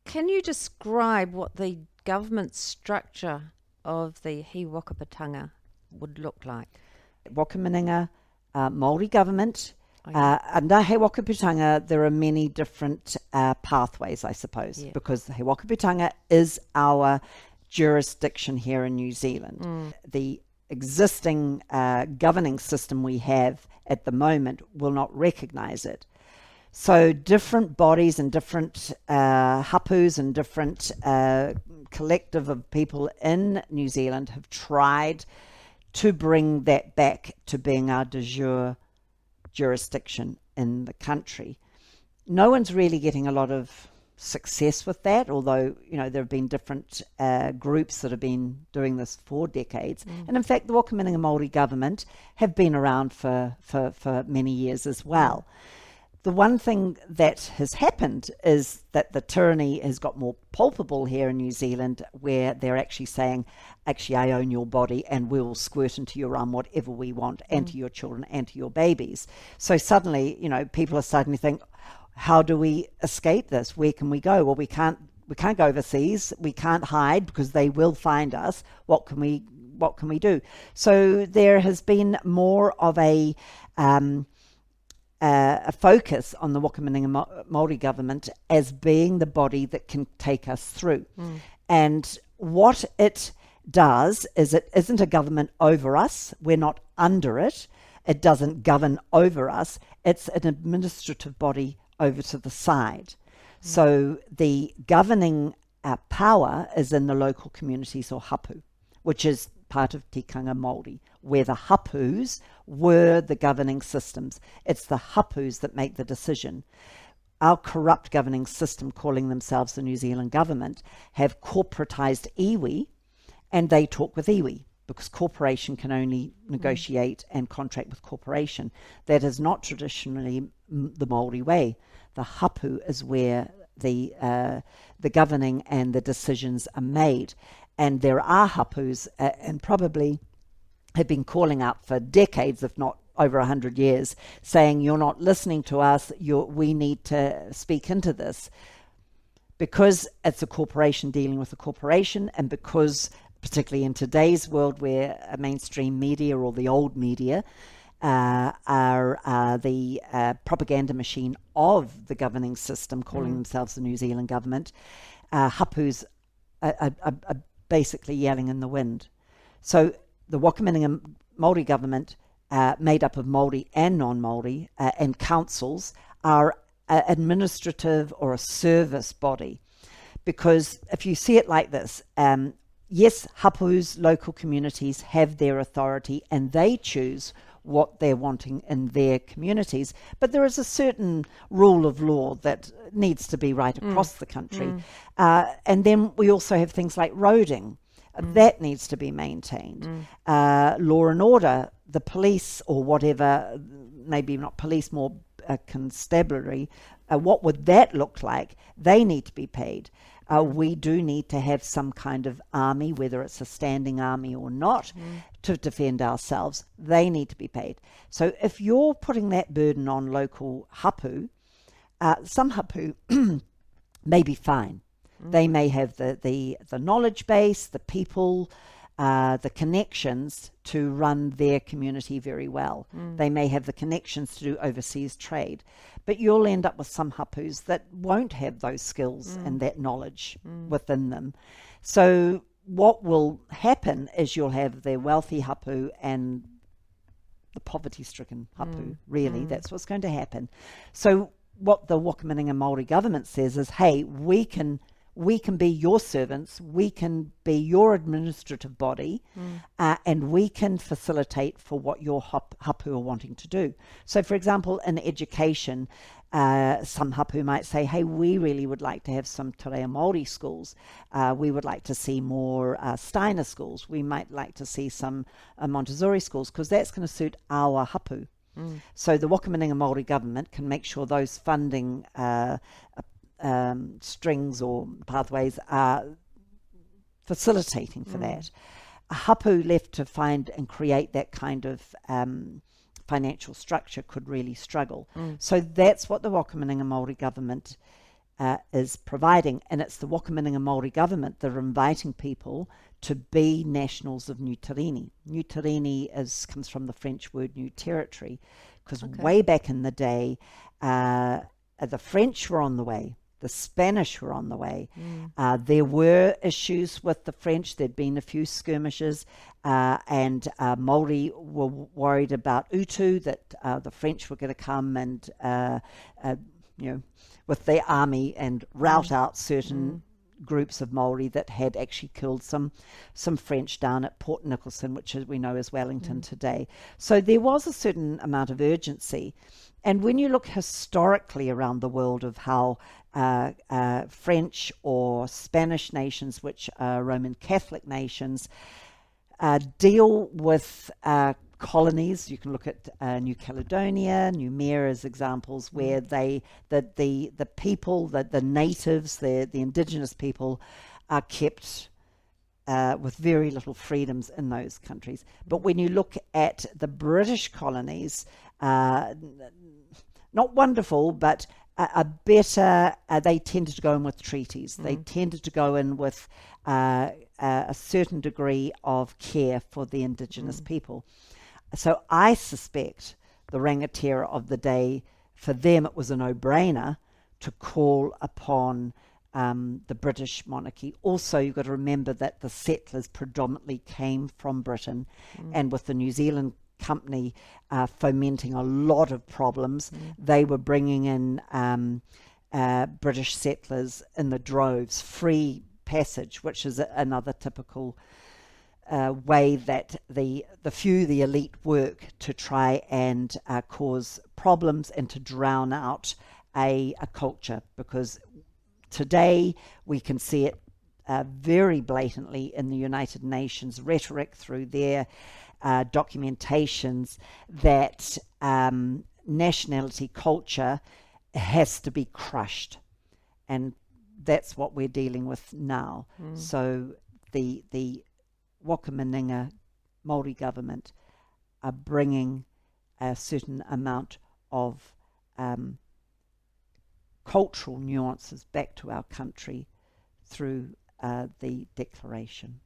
Can you describe what the government structure of the He Wakapatanga would look like? Wakaminenga Maori Government. Okay. Under He Wakaputanga, there are many different pathways, I suppose, Yeah. because He Wakaputanga is our jurisdiction here in New Zealand. The existing governing system we have at the moment will not recognise it. So different bodies and different hapus and different collective of people in New Zealand have tried to bring that back to being our de jure jurisdiction in the country. No one's really getting a lot of success with that, although there have been different groups that have been doing this for decades. And in fact, the Wakaminenga Māori government have been around for many years as well. The one thing that has happened is that the tyranny has got more palpable here in New Zealand, where they're actually saying, actually, I own your body and we'll squirt into your arm whatever we want, and to your children and to your babies. So suddenly, people are starting to think, how do we escape this? Where can we go? Well, we can't go overseas. We can't hide because they will find us. What can we do? So there has been more of a focus on the Wakaminenga Māori government as being the body that can take us through. And what it does is it isn't a government over us. We're not under it. It doesn't govern over us. It's an administrative body over to the side. So the governing power is in the local communities, or hapu, which is part of tikanga Māori, where the hapus were the governing systems. It's the hapus that make the decision. Our corrupt governing system, calling themselves the New Zealand government, have corporatized iwi, and they talk with iwi, because corporation can only negotiate and contract with corporation. That is not traditionally the Māori way. The hapu is where the governing and the decisions are made. And there are hapus, and probably have been calling out for decades, if not over 100 years, saying, you're not listening to us, we need to speak into this. Because it's a corporation dealing with a corporation, and because, particularly in today's world where mainstream media, or the old media, are the propaganda machine of the governing system, calling themselves the New Zealand government, hapus are basically yelling in the wind. So the Wakaminenga Māori government, made up of Māori and non-Māori, and councils, are an administrative or a service body. Because if you see it like this, yes, hapus, local communities, have their authority and they choose what they're wanting in their communities, but there is a certain rule of law that needs to be right across the country. And then we also have things like roading. That needs to be maintained. Law and order, the police, or whatever, maybe not police, more constabulary, what would that look like? They need to be paid. We do need to have some kind of army, whether it's a standing army or not, to defend ourselves. They need to be paid. So if you're putting that burden on local hapu, some hapu may be fine. They may have the knowledge base, the people, the connections to run their community very well. They may have the connections to do overseas trade. But you'll end up with some hapus that won't have those skills and that knowledge within them. So what will happen is you'll have the wealthy hapu and the poverty-stricken hapu, really. That's what's going to happen. So what the Wakaminenga Māori government says is, hey, we can be your servants, we can be your administrative body, and we can facilitate for what your hapu are wanting to do. So, for example, in education, some hapu might say, hey, we really would like to have some te reo Māori schools. We would like to see more Steiner schools. We might like to see some Montessori schools, because that's going to suit our hapu. So the Wakaminenga Māori government can make sure those funding strings or pathways are facilitating for that. A hapu left to find and create that kind of financial structure could really struggle. So that's what the Wakaminenga Māori government is providing. And it's the Wakaminenga Maori government that are inviting people to be nationals of New Tarini. New Tarini comes from the French word new territory, because way back in the day, the French were on the way. The Spanish were on the way. There were issues with the French. There'd been a few skirmishes, and Maori were worried about Utu, that the French were going to come and, with their army and rout out certain groups of Maori that had actually killed some French down at Port Nicholson, which we know as Wellington today. So there was a certain amount of urgency. And when you look historically around the world of how French or Spanish nations, which are Roman Catholic nations, deal with colonies, you can look at New Caledonia, New Mare as examples, where the people, the natives, the indigenous people, are kept with very little freedoms in those countries. But when you look at the British colonies, not wonderful, but a better, they tended to go in with treaties. They tended to go in with a certain degree of care for the indigenous people. So I suspect the rangatira of the day, for them it was a no-brainer to call upon the British monarchy. Also, you've got to remember that the settlers predominantly came from Britain, and with the New Zealand Company fomenting a lot of problems, they were bringing in British settlers in the droves, free passage, which is another typical way that the elite work to try and cause problems and to drown out a culture, because today we can see it very blatantly in the United Nations rhetoric through their documentations that nationality culture has to be crushed, and that's what we're dealing with now. So the Wakaminenga Maori government are bringing a certain amount of cultural nuances back to our country through the declaration.